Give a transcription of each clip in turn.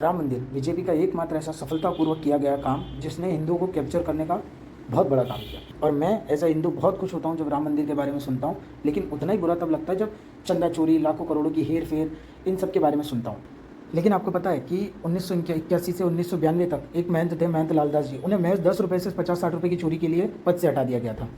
राम मंदिर बीजेपी का एकमात्र ऐसा सफलतापूर्वक किया गया काम जिसने हिंदुओं को कैप्चर करने का बहुत बड़ा काम किया। और मैं एज अ हिंदू बहुत खुश होता हूँ जब राम मंदिर के बारे में सुनता हूँ, लेकिन उतना ही बुरा तब लगता है जब चंदा चोरी, लाखों करोड़ों की हेर फेर, इन सब के बारे में सुनता हूँ। लेकिन आपको पता है कि 1981 से 1992 तक एक महंत थे, महंत लालदास जी, उन्हें महज 10 रुपये से 50-60 रुपये की चोरी के लिए पद से हटा दिया गया था।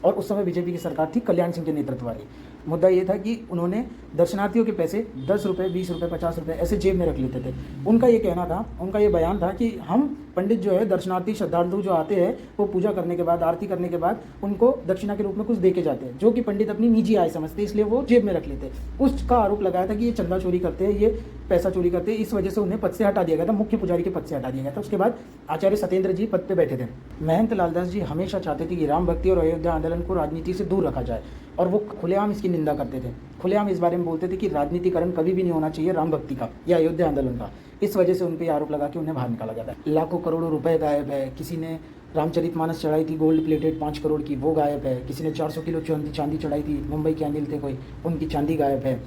और उस समय बीजेपी की सरकार थी, कल्याण सिंह के नेतृत्व वाली। मुद्दा ये था कि उन्होंने दर्शनार्थियों के पैसे 10 रुपये, 20 रुपये, 50 रुपये ऐसे जेब में रख लेते थे। उनका ये कहना था, उनका ये बयान था कि हम पंडित जो है, दर्शनार्थी श्रद्धालु जो आते हैं, वो पूजा करने के बाद, आरती करने के बाद उनको दक्षिणा के रूप में कुछ दे के जाते हैं, जो कि पंडित अपनी निजी आय समझते, इसलिए वो जेब में रख लेते। उसका आरोप लगाया था कि ये चंदा चोरी करते हैं, ये पैसा चोरी करते हैं। इस वजह से उन्हें पद से हटा दिया गया था, मुख्य पुजारी के पद से हटा दिया गया था। उसके बाद आचार्य सत्येंद्र जी पद पे बैठे थे। महंत लालदास जी हमेशा चाहते थे कि राम भक्ति और अयोध्या आंदोलन को राजनीति से दूर रखा जाए, और वो खुलेआम इसकी निंदा करते थे। खुलेआम इस बारे में बोलते थे कि राजनीतिकरण कभी भी नहीं होना चाहिए राम भक्ति का या अयोध्या आंदोलन का। इस वजह से उन पर आरोप लगा के उन्हें बाहर निकाला गया था। लाखों करोड़ों रुपए गायब है। किसी ने रामचरितमानस चढ़ाई थी गोल्ड प्लेटेड 5 करोड़ की, वो गायब है। किसी ने 400 किलो चांदी चढ़ाई थी, मुंबई के अनिल थे कोई, उनकी चांदी गायब है।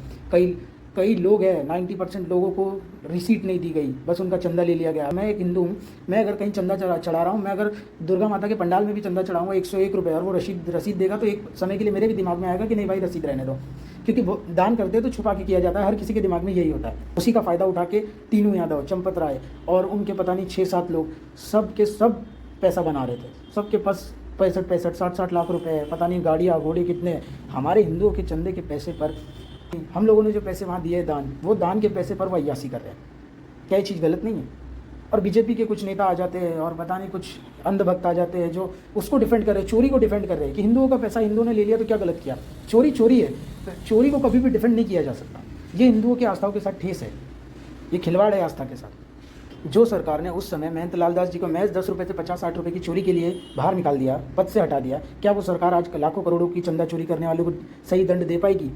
कई लोग हैं, 90% लोगों को रिसीट नहीं दी गई, बस उनका चंदा ले लिया गया। मैं एक हिंदू हूँ, मैं अगर कहीं चंदा चढ़ा रहा हूँ, मैं अगर दुर्गा माता के पंडाल में भी चंदा चढ़ाऊंगा 101 रुपये, और वो रसीद देगा, तो एक समय के लिए मेरे भी दिमाग में आएगा कि नहीं भाई, रसीद रहने दो। क्योंकि दान करते हैं तो छुपा के किया जाता है, हर किसी के दिमाग में यही होता है। उसी का फ़ायदा उठा के तीनू यादव, चंपत राय और उनके पता नहीं 6-7 लोग, सब के सब पैसा बना रहे थे। सबके पास 65 60 लाख रुपए, पता नहीं गाड़ियाँ घोड़े कितने। हमारे हिंदुओं के चंदे के पैसे पर हम लोगों ने जो पैसे वहाँ दिए दान, वो दान के पैसे पर वो अय्यासी कर रहे हैं। क्या ये चीज़ गलत नहीं है? और बीजेपी के कुछ नेता आ जाते हैं और पता नहीं कुछ अंधभक्त आ जाते हैं जो उसको डिफेंड कर रहे हैं, चोरी को डिफेंड कर रहे हैं कि हिंदुओं का पैसा हिंदुओं ने ले लिया तो क्या गलत किया। चोरी चोरी है, चोरी को कभी भी डिफेंड नहीं किया जा सकता। ये हिंदुओं की आस्थाओं के साथ ठेस है, ये खिलवाड़ है आस्था के साथ। जो सरकार ने उस समय महंत लालदास जी को महज 10 रुपये से 50-60 रुपये की चोरी के लिए बाहर निकाल दिया, पद से हटा दिया, क्या वो सरकार आज लाखों करोड़ों की चंदा चोरी करने वालों को सही दंड दे पाएगी?